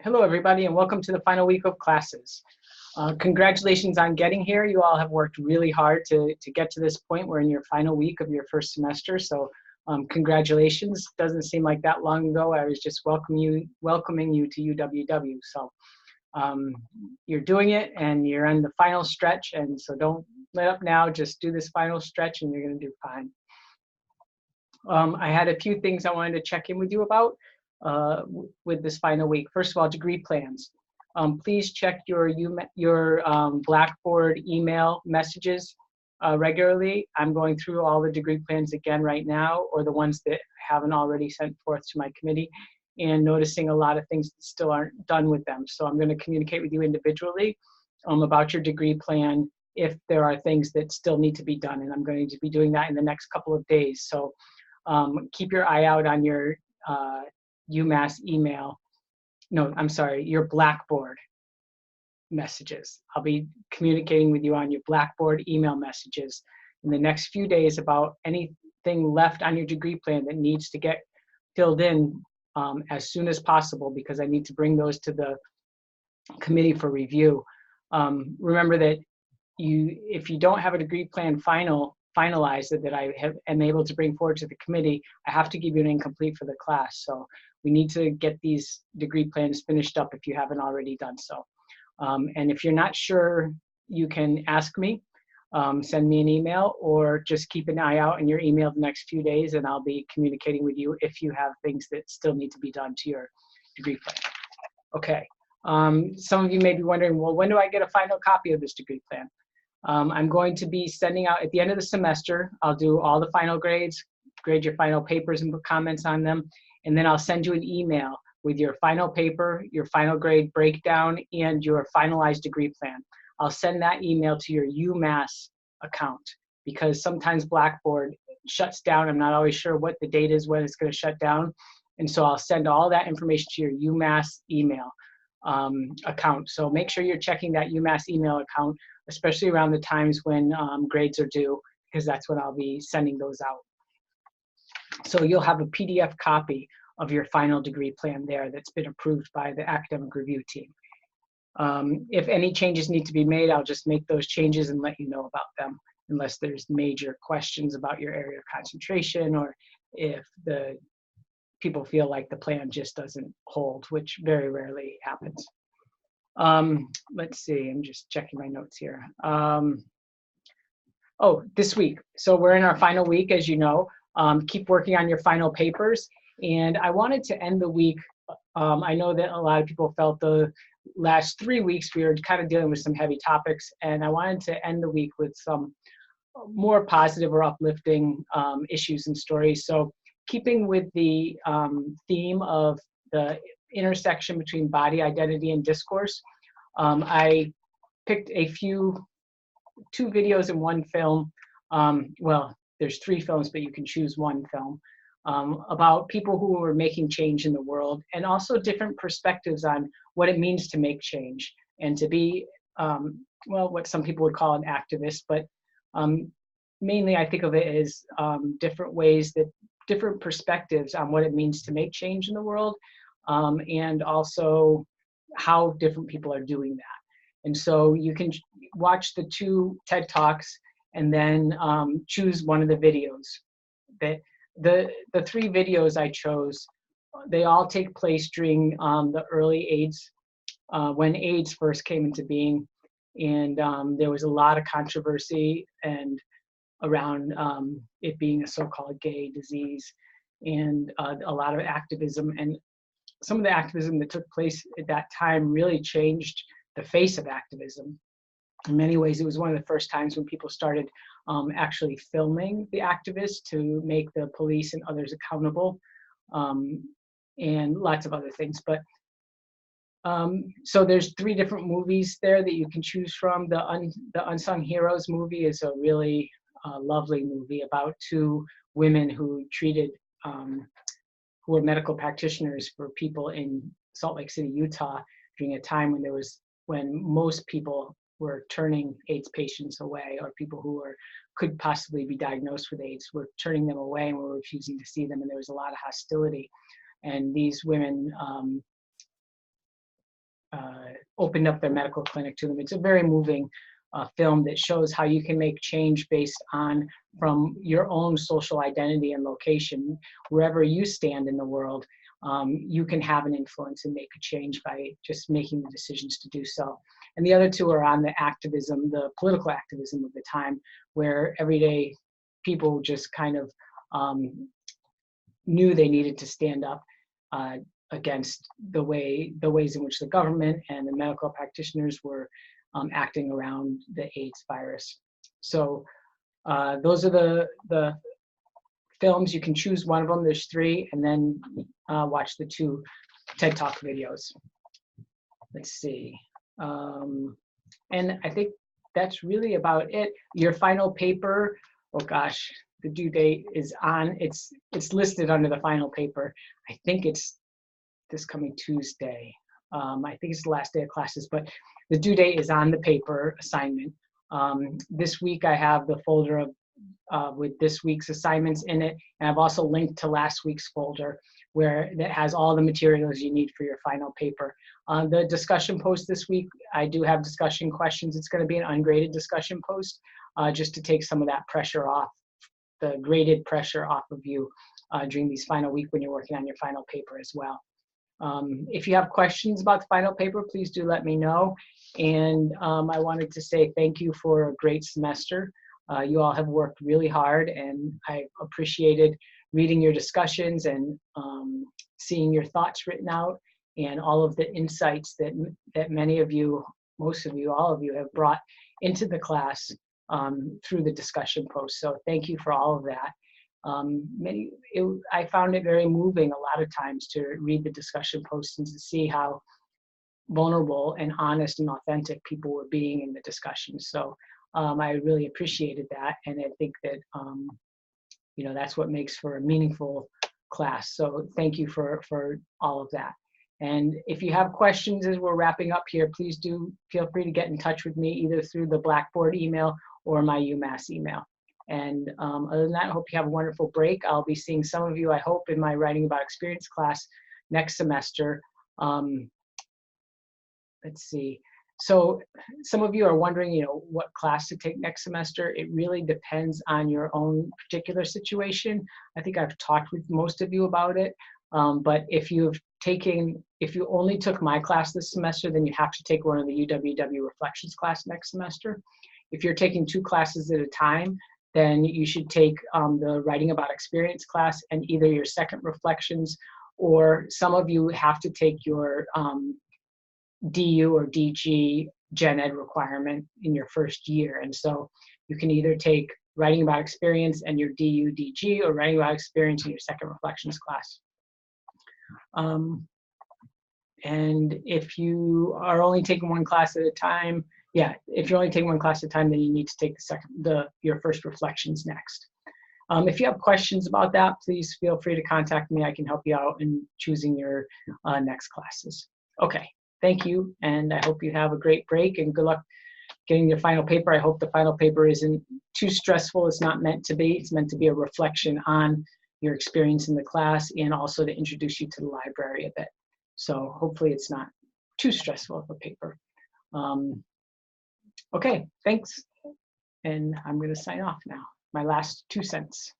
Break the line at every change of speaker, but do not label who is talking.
Hello, everybody, and welcome to the final week of classes. Congratulations on getting here. You all have worked really hard to get to this point. We're in your final week of your first semester, so congratulations. Doesn't seem like that long ago. I was just welcoming you to UWW. So you're doing it, and you're on the final stretch, and so don't let up now. Just do this final stretch, and you're going to do fine. I had a few things I wanted to check in with you about with this final week. First of all, degree plans. Please check your Blackboard email messages regularly. I'm going through all the degree plans again right now, or the ones that haven't already sent forth to my committee, and noticing a lot of things that still aren't done with them. So I'm going to communicate with you individually about your degree plan if there are things that still need to be done, and I'm going to be doing that in the next couple of days. So keep your eye out on your UMass email. No, I'm sorry, your Blackboard messages. I'll be communicating with you on your Blackboard email messages in the next few days about anything left on your degree plan that needs to get filled in as soon as possible, because I need to bring those to the committee for review. Remember that if you don't have a degree plan finalized that I am able to bring forward to the committee, I have to give you an incomplete for the class. So we need to get these degree plans finished up if you haven't already done so. And if you're not sure, you can ask me, send me an email, or just keep an eye out in your email the next few days, and I'll be communicating with you if you have things that still need to be done to your degree plan. Okay. Some of you may be wondering, well, when do I get a final copy of this degree plan? I'm going to be sending out at the end of the semester. I'll do all the final grades, grade your final papers and put comments on them, and then I'll send you an email with your final paper, your final grade breakdown, and your finalized degree plan. I'll send that email to your UMass account, because sometimes Blackboard shuts down. I'm not always sure what the date is when it's going to shut down, and so I'll send all that information to your UMass email account. So make sure you're checking that UMass email account, especially around the times when grades are due, because that's when I'll be sending those out. So you'll have a PDF copy of your final degree plan there that's been approved by the academic review team. If any changes need to be made, I'll just make those changes and let you know about them, unless there's major questions about your area of concentration, or if the people feel like the plan just doesn't hold, which very rarely happens. Let's see, I'm just checking my notes here. Oh, this week. So we're in our final week, as you know. Keep working on your final papers. And I wanted to end the week. I know that a lot of people felt the last 3 weeks we were kind of dealing with some heavy topics, and I wanted to end the week with some more positive or uplifting issues and stories. So keeping with the theme of the intersection between body identity and discourse, I picked two videos and one film. Well, there's 3 films, but you can choose one film about people who were making change in the world, and also different perspectives on what it means to make change and to be, well, what some people would call an activist, but mainly I think of it as different perspectives on what it means to make change in the world, and also how different people are doing that. And so you can watch the 2 TED Talks and then choose one of the videos. The 3 videos I chose, they all take place during the early AIDS, when AIDS first came into being, and there was a lot of controversy and around it being a so-called gay disease, and a lot of activism. And some of the activism that took place at that time really changed the face of activism. In many ways, it was one of the first times when people started actually filming the activists to make the police and others accountable, and lots of other things. But so there's 3 different movies there that you can choose from. The Unsung Heroes movie is a really lovely movie about 2 women who treated, who were medical practitioners for people in Salt Lake City, Utah, during a time when most people were turning AIDS patients away, or people who could possibly be diagnosed with AIDS were turning them away and were refusing to see them, and there was a lot of hostility. And these women opened up their medical clinic to them. It's a very moving film that shows how you can make change based on from your own social identity and location. Wherever you stand in the world, you can have an influence and make a change by just making the decisions to do so. And the other two are on the activism, the political activism of the time, where everyday people just kind of knew they needed to stand up against the ways in which the government and the medical practitioners were acting around the AIDS virus. So those are the films. You can choose one of them. There's 3, and then watch the 2 TED Talk videos. Let's see. And I think that's really about it. Your final paper, oh gosh, the due date is on. It's listed under the final paper. I think it's this coming Tuesday. I think it's the last day of classes, but the due date is on the paper assignment. This week I have the folder of with this week's assignments in it, and I've also linked to last week's folder where that has all the materials you need for your final paper. The discussion post this week, I do have discussion questions. It's going to be an ungraded discussion post just to take some of that pressure off, the graded pressure off of you during these final week when you're working on your final paper as well. If you have questions about the final paper, please do let me know. And I wanted to say thank you for a great semester. You all have worked really hard, and I appreciated reading your discussions and seeing your thoughts written out and all of the insights that many of you, most of you, all of you have brought into the class through the discussion post. So thank you for all of that. I found it very moving a lot of times to read the discussion posts and to see how vulnerable and honest and authentic people were being in the discussion. So I really appreciated that, and I think that you know, that's what makes for a meaningful class. So thank you for all of that. And if you have questions as we're wrapping up here, please do feel free to get in touch with me either through the Blackboard email or my UMass email. And other than that, I hope you have a wonderful break. I'll be seeing some of you, I hope, in my Writing About Experience class next semester. Let's see. So some of you are wondering, you know, what class to take next semester. It really depends on your own particular situation. I think I've talked with most of you about it. But if you only took my class this semester, then you have to take one of the UWW Reflections class next semester. If you're taking 2 classes at a time, then you should take the Writing About Experience class and either your second Reflections, or some of you have to take your DU or DG Gen Ed requirement in your first year. And so you can either take Writing About Experience and your DU, DG, or Writing About Experience in your second Reflections class. And if you are only taking 1 class at a time, yeah, if you're only taking 1 class at a time, then you need to take your first Reflections next. If you have questions about that, please feel free to contact me. I can help you out in choosing your next classes. Okay, thank you, and I hope you have a great break and good luck getting your final paper. I hope the final paper isn't too stressful. It's not meant to be. It's meant to be a reflection on your experience in the class and also to introduce you to the library a bit. So hopefully it's not too stressful of a paper. Okay, thanks. And I'm going to sign off now. My last 2 cents.